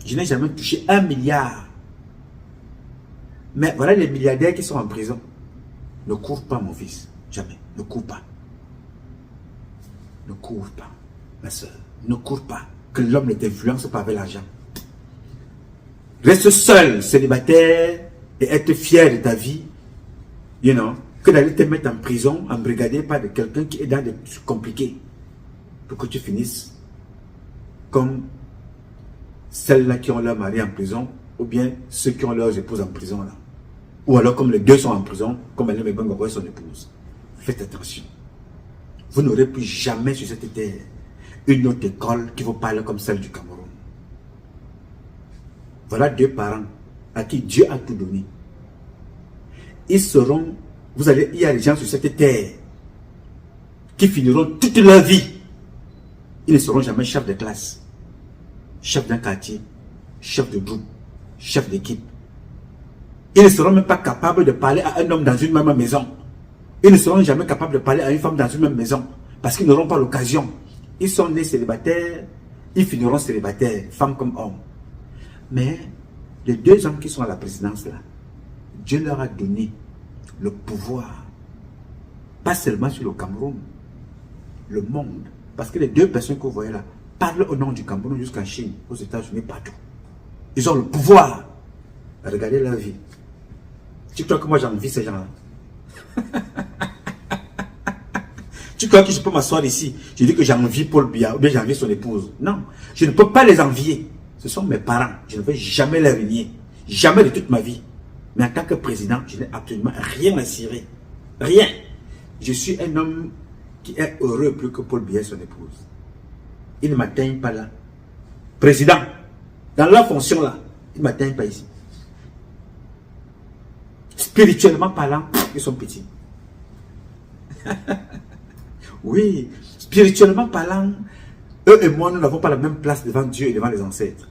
Je n'ai jamais touché 1 milliard. Mais voilà les milliardaires qui sont en prison. Ne cours pas, mon fils. Jamais. Ne cours pas. Ne cours pas, ma soeur. Ne cours pas. Que l'homme ne t'influence pas avec l'argent. Reste seul, célibataire, et être fier de ta vie. You know, que d'aller te mettre en prison, embrigadé par de quelqu'un qui est dans des trucs compliqués. Pour que tu finisses comme celles-là qui ont leur mari en prison, ou bien ceux qui ont leurs épouses en prison là. Ou alors comme les deux sont en prison, comme elle aime bien son épouse. Faites attention. Vous n'aurez plus jamais sur cette terre une autre école qui vous parle comme celle du Cameroun. Voilà 2 parents à qui Dieu a tout donné. Ils seront, il y a des gens sur cette terre qui finiront toute leur vie. Ils ne seront jamais chefs de classe, chef d'un quartier, chef de groupe, chef d'équipe. Ils ne seront même pas capables de parler à un homme dans une même maison. Ils ne seront jamais capables de parler à une femme dans une même maison. Parce qu'ils n'auront pas l'occasion. Ils sont nés célibataires, ils finiront célibataires, femmes comme hommes. Mais les 2 hommes qui sont à la présidence là, Dieu leur a donné le pouvoir. Pas seulement sur le Cameroun, le monde. Parce que les 2 personnes que vous voyez là parlent au nom du Cameroun jusqu'en Chine, aux États-Unis, partout. Ils ont le pouvoir. Regardez leur vie. Tu crois que moi j'envie ces gens-là? Tu crois que je peux m'asseoir ici? Je dis que j'envie Paul Biya ou bien j'envie son épouse. Non, je ne peux pas les envier. Ce sont mes parents. Je ne vais jamais les renier. Jamais de toute ma vie. Mais en tant que président, je n'ai absolument rien à cirer. Rien. Je suis un homme qui est heureux plus que Paul Biya et son épouse. Ils ne m'atteignent pas là. Président, dans leur fonction là, ils ne m'atteignent pas ici. Spirituellement parlant, ils sont petits. Oui, spirituellement parlant, eux et moi, nous n'avons pas la même place devant Dieu et devant les ancêtres.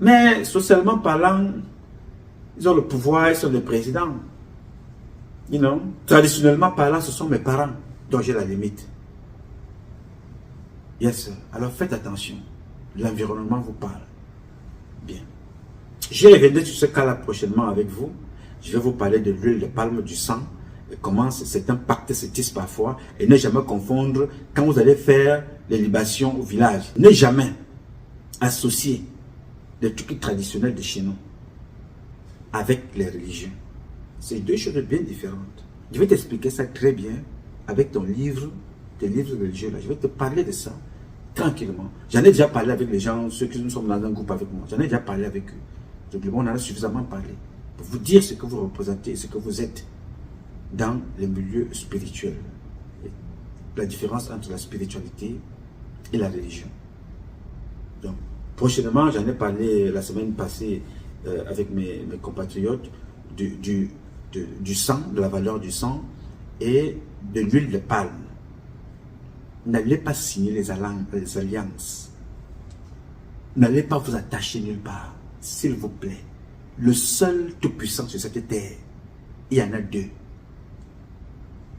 Mais socialement parlant, ils ont le pouvoir, ils sont les présidents. You know? Traditionnellement parlant, ce sont mes parents dont j'ai la limite. Yes, sir. Alors faites attention. L'environnement vous parle. Bien. Je reviendrai sur ce cas-là prochainement avec vous. Je vais vous parler de l'huile de palme, du sang, et comment certains pactes se tissent parfois, et ne jamais confondre quand vous allez faire les libations au village. Ne jamais associer les trucs traditionnels de chez nous avec les religions. C'est 2 choses bien différentes. Je vais t'expliquer ça très bien avec tes livres religieux là. Je vais te parler de ça tranquillement. J'en ai déjà parlé avec les gens, ceux qui nous sommes dans un groupe avec moi. J'en ai déjà parlé avec eux. Donc, on en a suffisamment parlé pour vous dire ce que vous représentez, ce que vous êtes dans les milieux spirituels. La différence entre la spiritualité et la religion. Donc, prochainement, j'en ai parlé la semaine passée avec mes compatriotes du sang, de la valeur du sang et de l'huile de palme. N'allez pas signer les alliances. N'allez pas vous attacher nulle part, s'il vous plaît. Le seul tout-puissant sur cette terre, il y en a 2.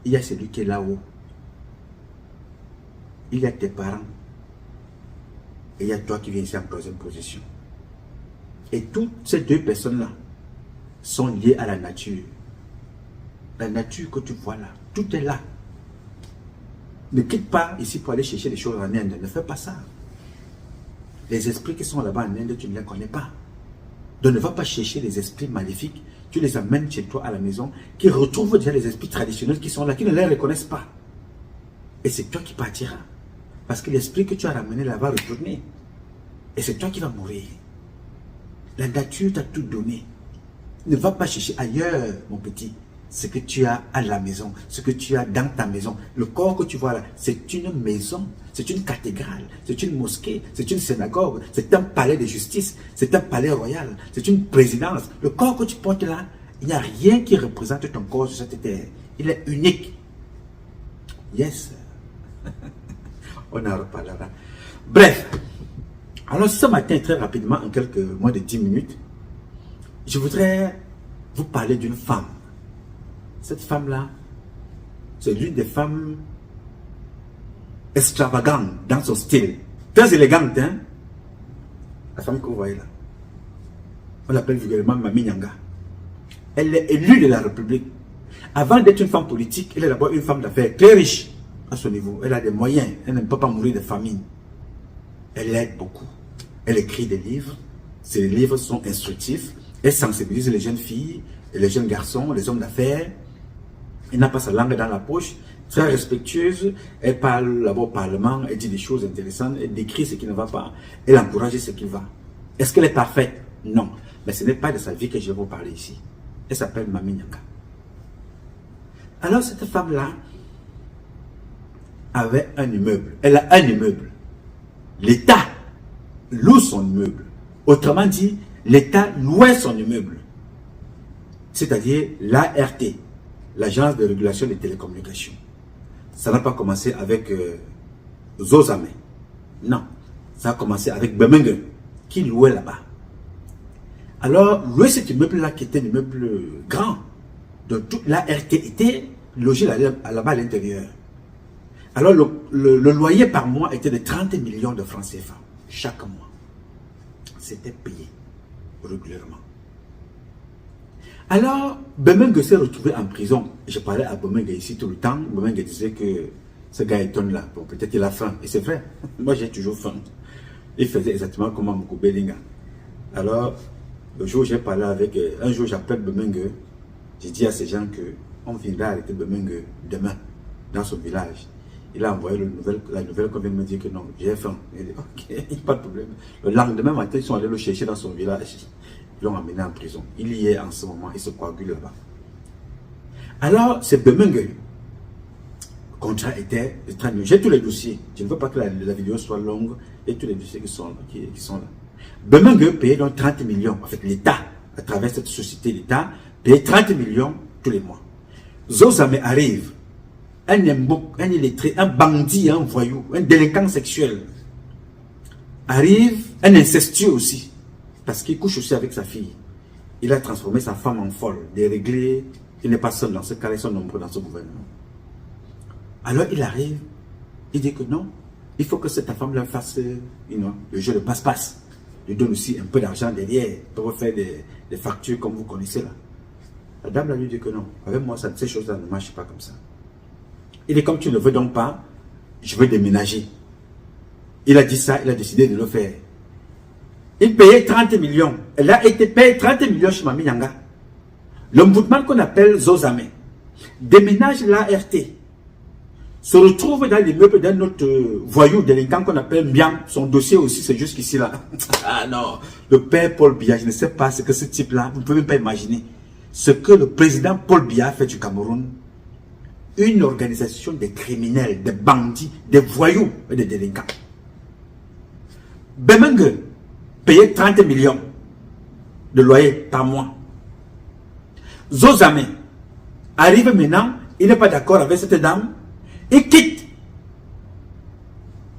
Il y a celui qui est là-haut. Il y a tes parents. Et il y a toi qui viens ici en 3e position. Et toutes ces 2 personnes-là sont liées à la nature. La nature que tu vois là, tout est là. Ne quitte pas ici pour aller chercher des choses en Inde. Ne fais pas ça. Les esprits qui sont là-bas en Inde, tu ne les connais pas. Donc ne va pas chercher les esprits maléfiques. Tu les amènes chez toi à la maison, qui retrouvent déjà les esprits traditionnels qui sont là, qui ne les reconnaissent pas. Et c'est toi qui partiras. Parce que l'esprit que tu as ramené là va retourner. Et c'est toi qui vas mourir. La nature t'a tout donné. Ne va pas chercher ailleurs, mon petit, ce que tu as à la maison, ce que tu as dans ta maison. Le corps que tu vois là, c'est une maison, c'est une cathédrale, c'est une mosquée, c'est une synagogue, c'est un palais de justice, c'est un palais royal, c'est une présidence. Le corps que tu portes là, il n'y a rien qui représente ton corps sur cette terre. Il est unique. Yes. On en reparlera. Bref. Alors ce matin, très rapidement, en quelques moins de 10 minutes, je voudrais vous parler d'une femme. Cette femme-là, c'est l'une des femmes extravagantes dans son style. Très élégante, hein? la femme que vous voyez là, on l'appelle vulgairement Mami Nyanga. Elle est élue de la République. Avant d'être une femme politique, elle est d'abord une femme d'affaires très riche à ce niveau. Elle a des moyens, elle ne peut pas mourir de famine. Elle aide beaucoup. Elle écrit des livres. Ses livres sont instructifs. Elle sensibilise les jeunes filles, et les jeunes garçons, les hommes d'affaires. Elle n'a pas sa langue dans la poche. Très respectueuse. Elle parle là-bas au Parlement. Elle dit des choses intéressantes. Elle décrit ce qui ne va pas. Elle encourage ce qui va. Est-ce qu'elle est parfaite? Non. Mais ce n'est pas de sa vie que je vais vous parler ici. Elle s'appelle Mami Nyanga. Alors cette femme-là avait un immeuble. Elle a un immeuble. L'État loue son immeuble. Autrement dit, l'État louait son immeuble. C'est-à-dire l'ART, l'Agence de régulation des télécommunications. Ça n'a pas commencé avec Zozame. Non. Ça a commencé avec Bemenge, qui louait là-bas. Alors, louer cet immeuble-là, qui était un immeuble grand, donc toute l'ART était logée là-bas à l'intérieur. Alors, le loyer par mois était de 30 millions de francs CFA, chaque mois. C'était payé régulièrement. Alors, Bemenge s'est retrouvé en prison. Je parlais à Bemenge ici tout le temps. Bemenge disait que ce gars étonne là. Bon, peut-être il a faim. Et c'est vrai. Moi, j'ai toujours faim. Il faisait exactement comme Moukou Belinga. Alors, le jour où j'ai parlé avec... Un jour, j'appelle Bemenge. J'ai dit à ces gens qu'on viendra arrêter Bemenge demain dans son village. Il a envoyé la nouvelle qu'on vient de me dire que non, j'ai faim. Il dit, ok, pas de problème. Le lendemain matin, ils sont allés le chercher dans son village. Ils l'ont emmené en prison. Il y est en ce moment, il se coagule là-bas. Alors, c'est Bemenge. Le contrat était de 30 millions. J'ai tous les dossiers. Je ne veux pas que la vidéo soit longue et tous les dossiers qui sont là. Bemenge payait donc 30 millions. En fait, l'État, à travers cette société d'État, payait 30 millions tous les mois. Zozame arrive. Un imbouk, un illettré, un bandit, un voyou, un délinquant sexuel. Arrive, un incestueux aussi. Parce qu'il couche aussi avec sa fille. Il a transformé sa femme en folle, déréglée. Il n'est pas seul dans ce cas, ils sont nombreux dans ce gouvernement. Alors il arrive, il dit que non, il faut que cette femme-là fasse le jeu de passe-passe. Il donne aussi un peu d'argent derrière pour faire des factures comme vous connaissez là. La dame là lui dit que non, avec moi, ces choses-là ne marchent pas comme ça. Il dit comme tu ne veux donc pas, je veux déménager. Il a dit ça, il a décidé de le faire. Il payait 30 millions. Elle a été payée 30 millions chez Mami Nyanga. L'ombudsman qu'on appelle Zozame déménage l'ART, se retrouve dans l'immeuble d'un autre voyou délinquant qu'on appelle Mbiam. Son dossier aussi, c'est jusqu'ici là. Ah non, le père Paul Biya, je ne sais pas ce que ce type-là, vous ne pouvez même pas imaginer ce que le président Paul Biya a fait du Cameroun. Une organisation de criminels, de bandits, de voyous et de délinquants. Bemenge payait 30 millions de loyer par mois. Zozame arrive maintenant, il n'est pas d'accord avec cette dame, il quitte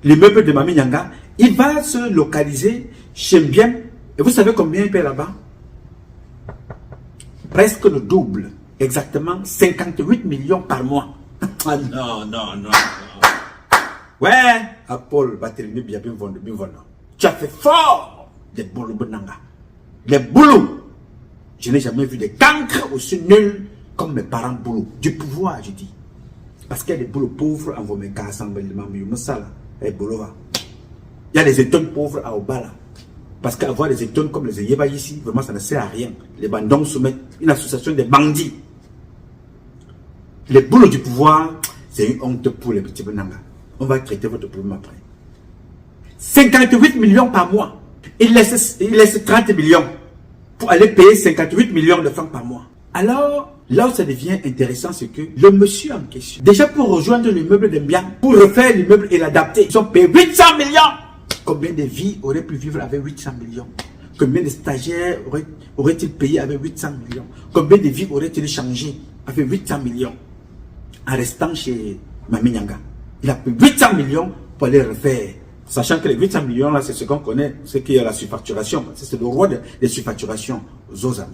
l'immeuble de Mami Nyanga, il va se localiser chez Mbiem. Et vous savez combien il paye là-bas? Presque le double. Exactement 58 millions par mois. Ah non, non, non. Ouais, à Paul Barthélemy Biabinvondo. Tu as fait fort des boulot benanga. Les boulots. Je n'ai jamais vu des cancres aussi nuls comme mes parents boulot. Du pouvoir, je dis. Parce qu'il y a des boulots pauvres en vos mécas, il y a des étonnes pauvres à Obala. Parce qu'avoir des étonnes comme les Eyeba ici, vraiment ça ne sert à rien. Les bandons soumettent une association des bandits. Les boulots du pouvoir, c'est une honte pour les petits benanga. On va traiter votre problème après. 58 millions par mois. Il laisse 30 millions pour aller payer 58 millions de francs par mois. Alors, là où ça devient intéressant, c'est que le monsieur en question, déjà pour rejoindre l'immeuble de Mbiam, pour refaire l'immeuble et l'adapter, ils ont payé 800 millions. Combien de vies auraient pu vivre avec 800 millions? Combien de stagiaires auraient-ils payé avec 800 millions? Combien de vies auraient-ils changé avec 800 millions? En restant chez Mami Nyanga. Il a payé 800 millions pour aller refaire. Sachant que les 800 millions là, c'est ce qu'on connaît, c'est qu'il y a la surfacturation. C'est le roi des surfacturations, Zozame.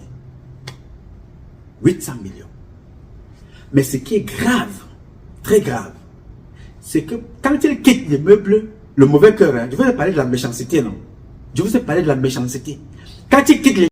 800 millions. Mais ce qui est grave, très grave, c'est que quand il quitte l'immeuble, le mauvais cœur, je vais parler de la méchanceté, non? Je vous ai parlé de la méchanceté. Quand tu quittes